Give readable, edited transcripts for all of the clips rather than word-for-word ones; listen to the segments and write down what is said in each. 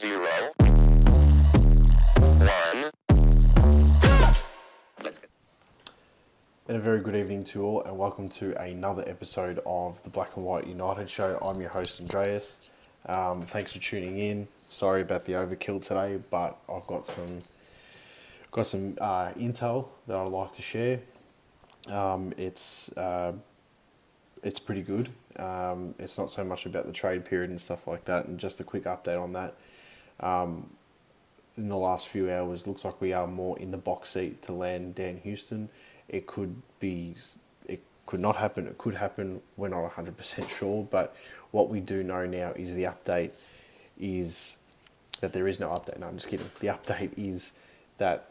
0, 1. And a very good evening to all, and welcome to another episode of the Black and White United Show. I'm your host, Andreas. Thanks for tuning in. Sorry about the overkill today, but I've got some intel that I'd like to share. It's pretty good. It's not so much about the trade period and stuff like that, and just a quick update on that. In the last few hours, looks like we are more in the box seat to land Dan Houston. It could not happen. It could happen. We're not 100% sure. But what we do know now is the update is that there is no update. No, I'm just kidding. The update is that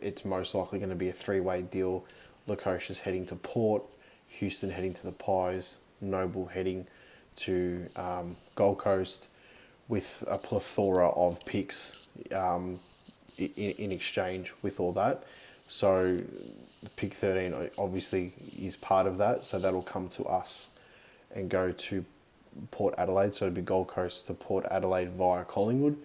it's most likely going to be a three-way deal. Lukosius heading to Port, Houston heading to the Pies, Noble heading to Gold Coast, with a plethora of picks in exchange with all that. So pick 13 obviously is part of that, so that'll come to us and go to Port Adelaide. So it'll be Gold Coast to Port Adelaide via Collingwood.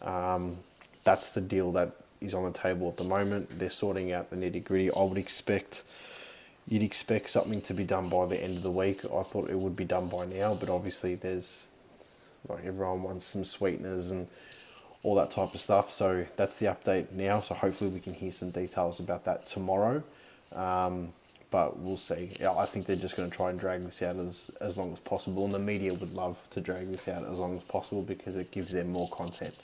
That's the deal that is on the table at the moment. They're sorting out the nitty gritty. You'd expect something to be done by the end of the week. I thought it would be done by now, but obviously there's, like, everyone wants some sweeteners and all that type of stuff. So that's the update now. So hopefully we can hear some details about that tomorrow. But we'll see. Yeah, I think they're just going to try and drag this out as long as possible. And the media would love to drag this out as long as possible because it gives them more content.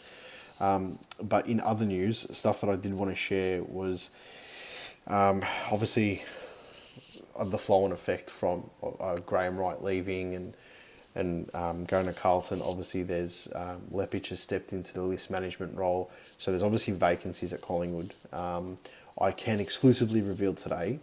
But in other news, stuff that I did want to share was obviously the flow and effect from Graham Wright leaving and going to Carlton. Obviously there's Lepic has stepped into the list management role, so there's obviously vacancies at Collingwood. I can exclusively reveal today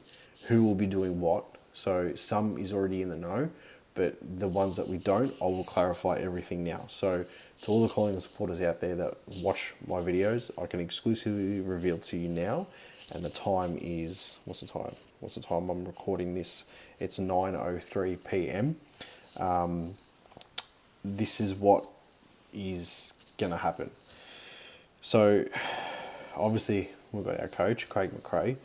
who will be doing what, so some is already in the know, but the ones that we don't, I will clarify everything now. So to all the Collingwood supporters out there that watch my videos, I can exclusively reveal to you now, and the time is, what's the time I'm recording this? It's 9:03 p.m. This is what is going to happen. So, obviously, we've got our coach, Craig McRae.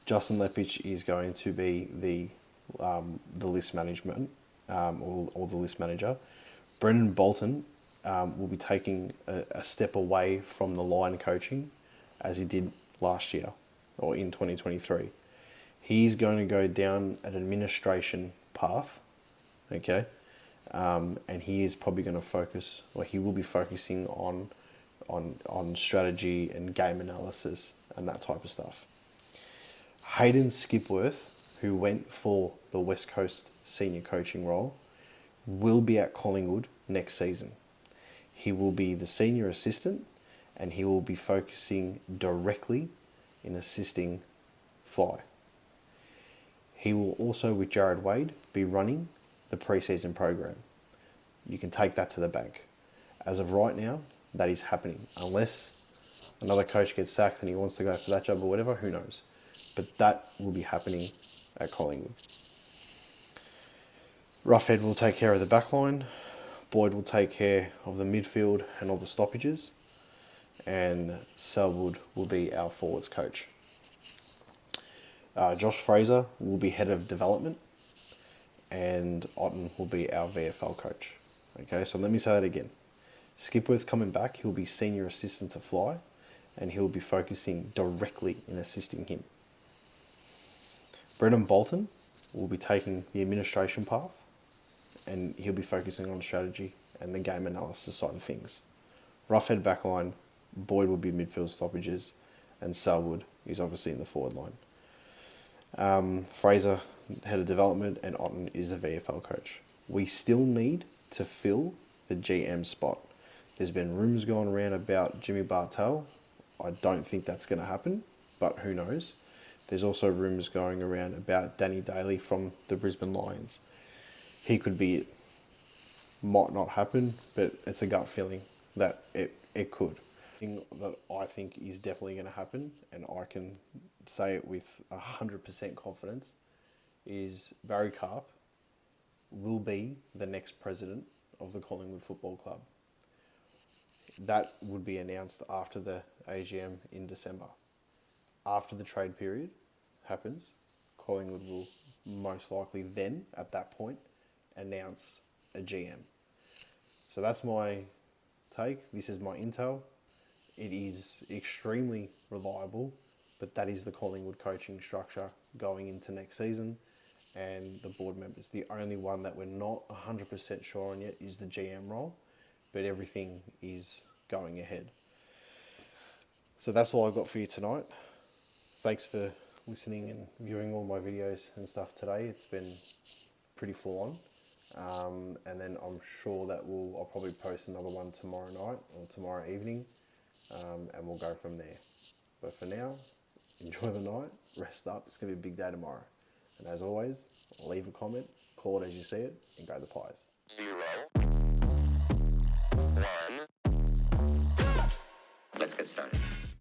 Justin Lepic is going to be the list management, or the list manager. Brendan Bolton will be taking a step away from the line coaching, as he did last year, or in 2023. He's going to go down an administration path, okay? And he is probably going to focus, or he will be focusing on strategy and game analysis and that type of stuff. Hayden Skipworth, who went for the West Coast senior coaching role, will be at Collingwood next season. He will be the senior assistant, and he will be focusing directly in assisting Fly. He will also, with Jared Wade, be running the preseason program. You can take that to the bank. As of right now, that is happening. Unless another coach gets sacked and he wants to go for that job or whatever, who knows. But that will be happening at Collingwood. Roughhead will take care of the back line. Boyd will take care of the midfield and all the stoppages. And Selwood will be our forwards coach. Josh Fraser will be head of development, and Otten will be our VFL coach. Okay, so let me say that again. Skipworth's coming back. He'll be senior assistant to Fly, and he'll be focusing directly in assisting him. Brendan Bolton will be taking the administration path, and he'll be focusing on strategy and the game analysis side of things. Roughhead backline, Boyd will be midfield stoppages, and Selwood is obviously in the forward line. Fraser, head of development, and Otten is the VFL coach. We still need to fill the GM spot. There's been rumours going around about Jimmy Bartel. I don't think that's going to happen, but who knows. There's also rumours going around about Danny Daly from the Brisbane Lions. He could be it. Might not happen, but it's a gut feeling that it could. Thing that I think is definitely going to happen, and I can say it with 100% confidence, is Barry Karp will be the next president of the Collingwood Football Club. that would be announced after the AGM in December. After the trade period happens, Collingwood will most likely then, at that point, announce a GM. So that's my take. This is my intel. It is extremely reliable, but that is the Collingwood coaching structure going into next season. And the board members, the only one that we're not 100% sure on yet is the GM role, but everything is going ahead. So that's all I've got for you tonight. Thanks for listening and viewing all my videos and stuff today. It's been pretty full on. And then I'm sure that I'll probably post another one tomorrow night or tomorrow evening, and we'll go from there. But for now, enjoy the night, rest up. It's going to be a big day tomorrow. And as always, leave a comment, call it as you see it, and go the Pies. 0, 1.